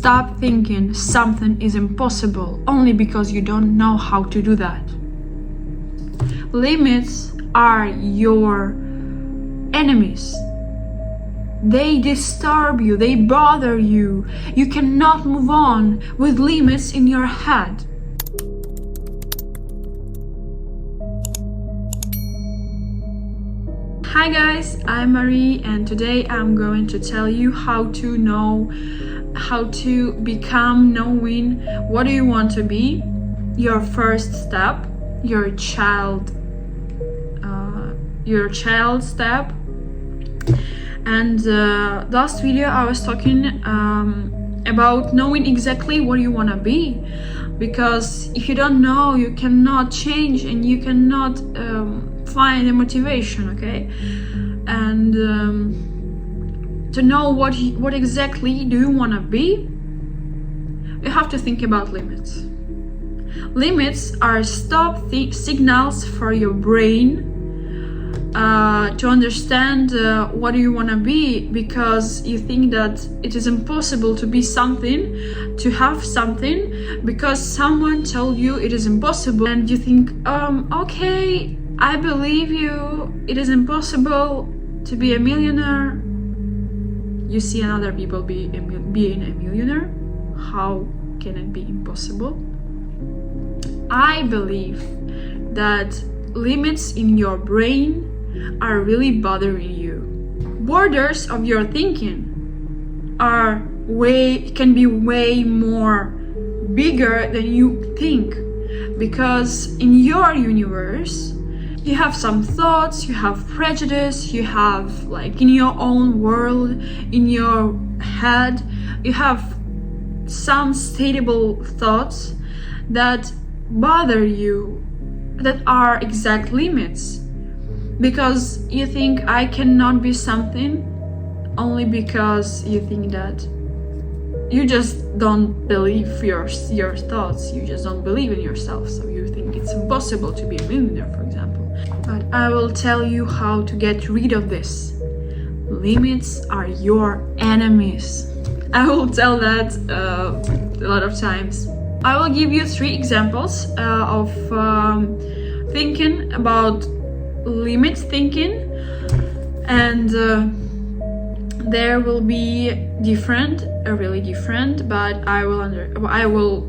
Stop thinking something is impossible only because you don't know how to do that. Limits are your enemies. They disturb you, they bother you. You cannot move on with limits in your head. Hi guys, I'm Marie and today I'm going to tell you how to become knowing what do you want to be, your first step, your child step. And last video I was talking about knowing exactly what you want to be, because if you don't know, you cannot change and you cannot find the motivation, okay? And to know what exactly do you want to be, you have to think about limits. Limits are stop signals for your brain to understand what do you want to be, because you think that it is impossible to be something, to have something, because someone told you it is impossible, and you think, okay, I believe you, it is impossible to be a millionaire. You see another people being a millionaire. How can it be impossible? I believe that limits in your brain are really bothering you. Borders of your thinking can be way more bigger than you think, because in your universe you have some thoughts, you have prejudice, you have, like, in your own world, in your head, you have some stateable thoughts that bother you, that are exact limits, because you think I cannot be something only because you think that you just don't believe your thoughts, you just don't believe in yourself, so you think it's impossible to be a millionaire, for example. But I will tell you how to get rid of this. Limits are your enemies. I will tell that a lot of times. I will give you 3 examples of thinking about limit thinking, and there will be really different, but I will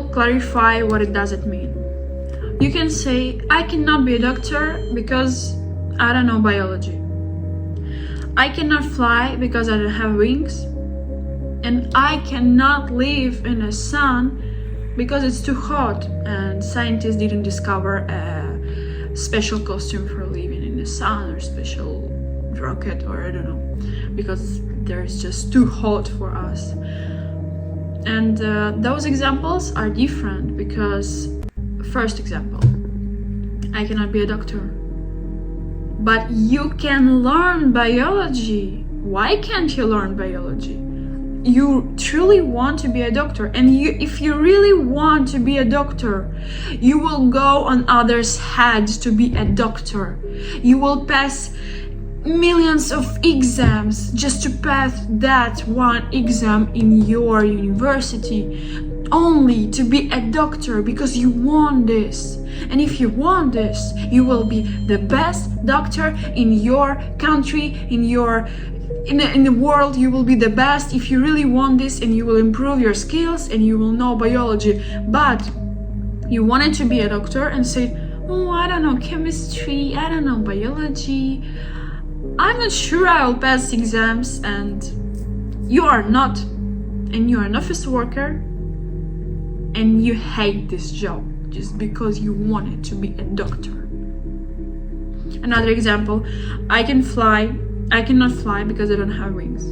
clarify what it doesn't mean. You can say, I cannot be a doctor because I don't know biology. I cannot fly because I don't have wings. And I cannot live in the sun because it's too hot and scientists didn't discover a special costume for living in the sun, or special rocket, or I don't know, because there's just too hot for us. And those examples are different, because first example, I cannot be a doctor, but you can learn biology. Why can't you learn biology? You truly want to be a doctor, and if you really want to be a doctor, you will go on others' heads to be a doctor. You will pass millions of exams just to pass that one exam in your university, only to be a doctor, because you want this. And if you want this, you will be the best doctor in your country, in the world. You will be the best if you really want this, and you will improve your skills and you will know biology. But you wanted to be a doctor and say, oh, I don't know chemistry, I don't know biology, I'm not sure I will pass exams, and you are not, and you are an office worker and you hate this job just because you wanted to be a doctor. Another example, I cannot fly because I don't have wings.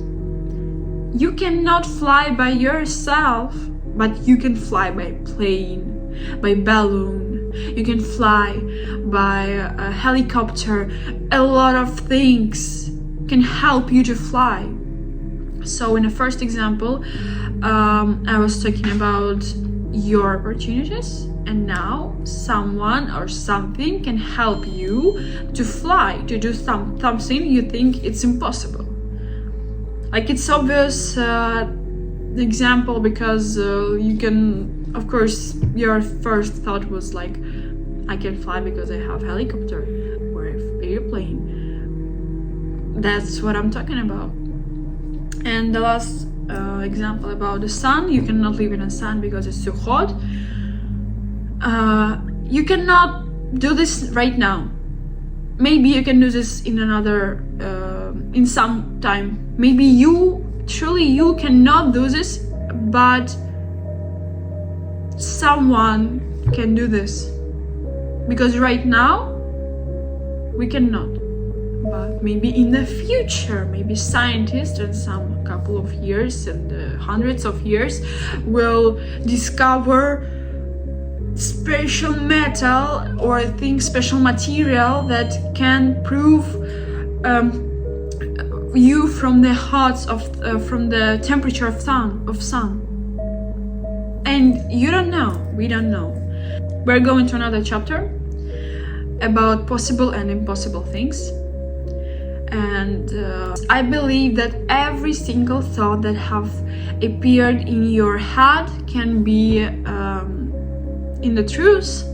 You cannot fly by yourself, but you can fly by plane, by balloon, you can fly by a helicopter. A lot of things can help you to fly. So in the first example, I was talking about your opportunities, and now someone or something can help you to fly, to do something you think it's impossible. Like, it's obvious example because you can, of course, your first thought was like, I can fly because I have helicopter or airplane. That's what I'm talking about. And the last example about the sun, you cannot live in the sun because it's too hot. You cannot do this right now. Maybe you can do this in another, in some time. Maybe you cannot do this, but someone can do this. Because right now, we cannot. But maybe in the future, maybe scientists in some couple of years and hundreds of years will discover special metal or special material that can prove you from the from the temperature of sun. And you don't know, we don't know. We're going to another chapter about possible and impossible things. And I believe that every single thought that have appeared in your head can be in the truth,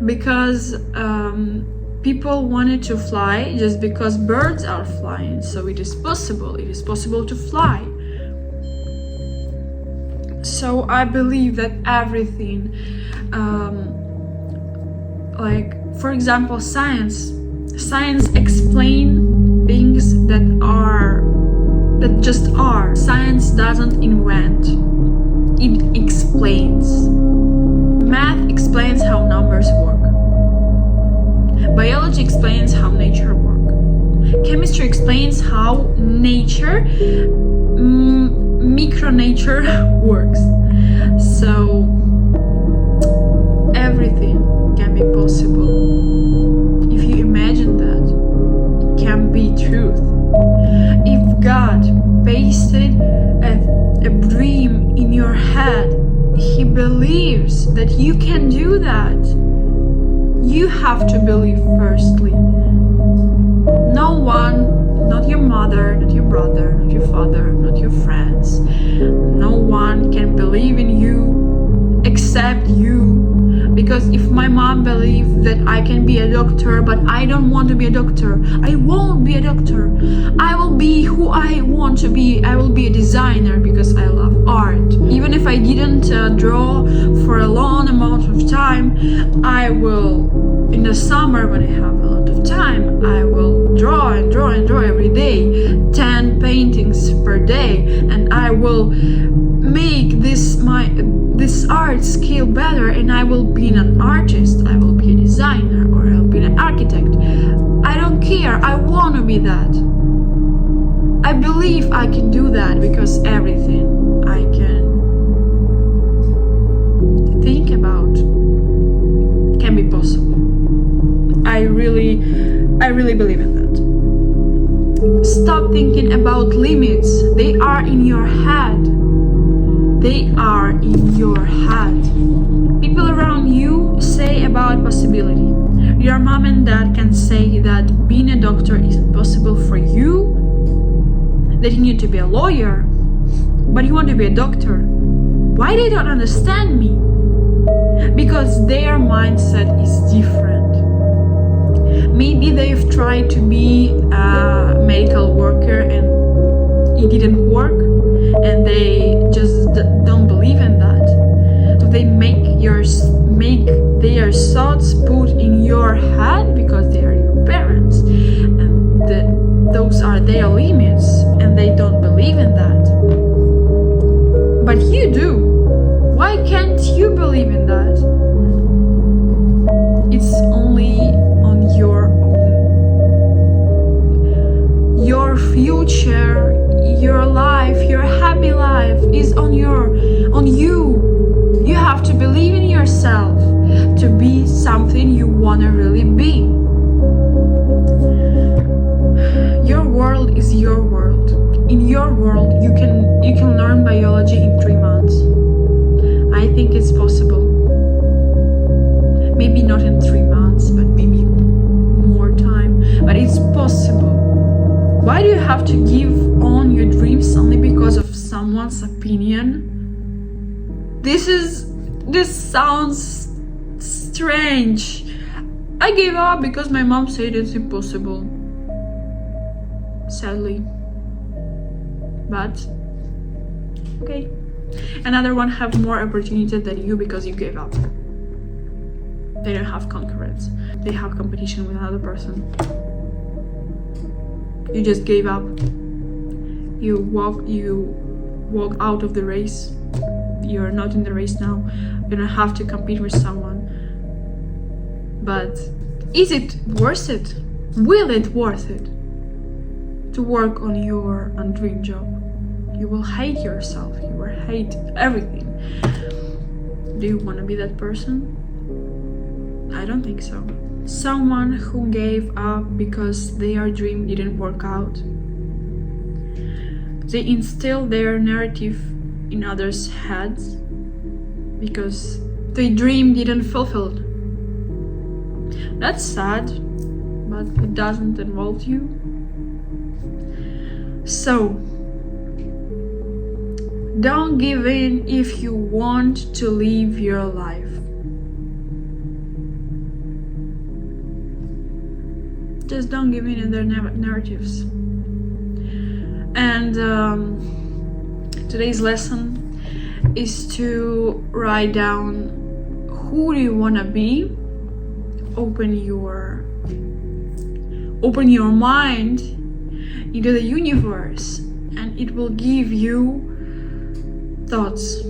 because people wanted to fly just because birds are flying, so it is possible to fly. So I believe that everything, like for example science explain things that just are. Science doesn't invent, it explains. Math explains how numbers work. Biology explains how nature works. Chemistry explains how nature, micronature works. So everything can be possible. If you imagine that, it can be truth. If God pasted a dream in your head, He believes that you can do that. You have to believe firstly. No one, not your mother, not your brother, not your father, not your friends, no one can believe in you except you. Because if my mom believes that I can be a doctor, but I don't want to be a doctor, I won't be a doctor. I will be who I want to be. I will be a designer because I love art. Even if I didn't draw for a long amount of time, I will, in the summer when I have a lot of time, I will draw and draw and draw every day, 10 paintings per day, and I will make this art skill better, and I will be an artist, I will be a designer, or I'll be an architect. I don't care, I want to be that. I believe I can do that because everything I can think about can be possible. I really believe in that. Stop thinking about limits. They are in your head. They are in your head. People around you say about possibility. Your mom and dad can say that being a doctor isn't possible for you, that you need to be a lawyer, but you want to be a doctor. Why they don't understand me? Because their mindset is different. Maybe they've tried to be a medical worker and it didn't work, and they just don't believe in that. So they make their thoughts put in your head because they are your parents, and those are their limits, and they don't believe in that. But you do. Why can't you believe in that? It's only on your own. Your future, your life, your happy life is on you. You have to believe in yourself to be something you want to really be. Your world is your world. In your world, you can learn biology in 3 months. I think it's possible. Maybe not in 3 months, but maybe more time. But it's possible. Why do you have to give on your dreams only because of someone's opinion? This sounds strange. I gave up because my mom said it's impossible. Sadly. But okay. Another one have more opportunity than you because you gave up. They don't have concurrence. They have competition with another person. You just gave up. You walk out of the race. You're not in the race now. You don't have to compete with someone. But is it worth it? Will it worth it to work on your dream job? You will hate yourself. You will hate everything. Do you want to be that person? I don't think so. Someone who gave up because their dream didn't work out. They instill their narrative in others' heads because their dream didn't fulfilled. That's sad, but it doesn't involve you. So, don't give in if you want to live your life. Just don't give in their narratives. And today's lesson is to write down who do you want to be. Open your mind into the universe, and it will give you thoughts.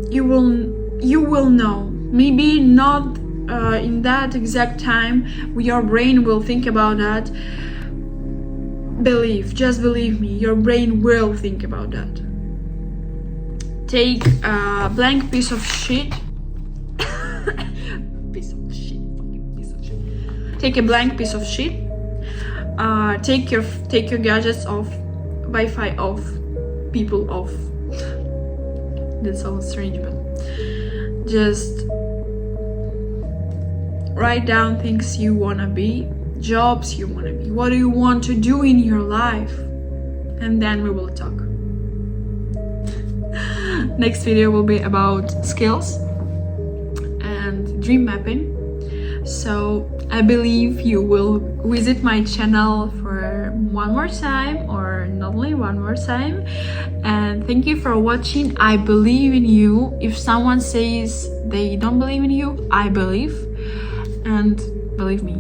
You will know. Maybe not in that exact time your brain will think about that. Just believe me, your brain will think about that. Take a blank piece of shit. Take a blank piece of shit. Take your gadgets off, Wi-Fi off, people off. That sounds strange, but just write down things you wanna be, jobs you wanna be, what do you want to do in your life, and then we will talk. Next video will be about skills and dream mapping. So I believe you will visit my channel for one more time, or not only one more time. And thank you for watching. I believe in you. If someone says they don't believe in you, I believe. And believe me,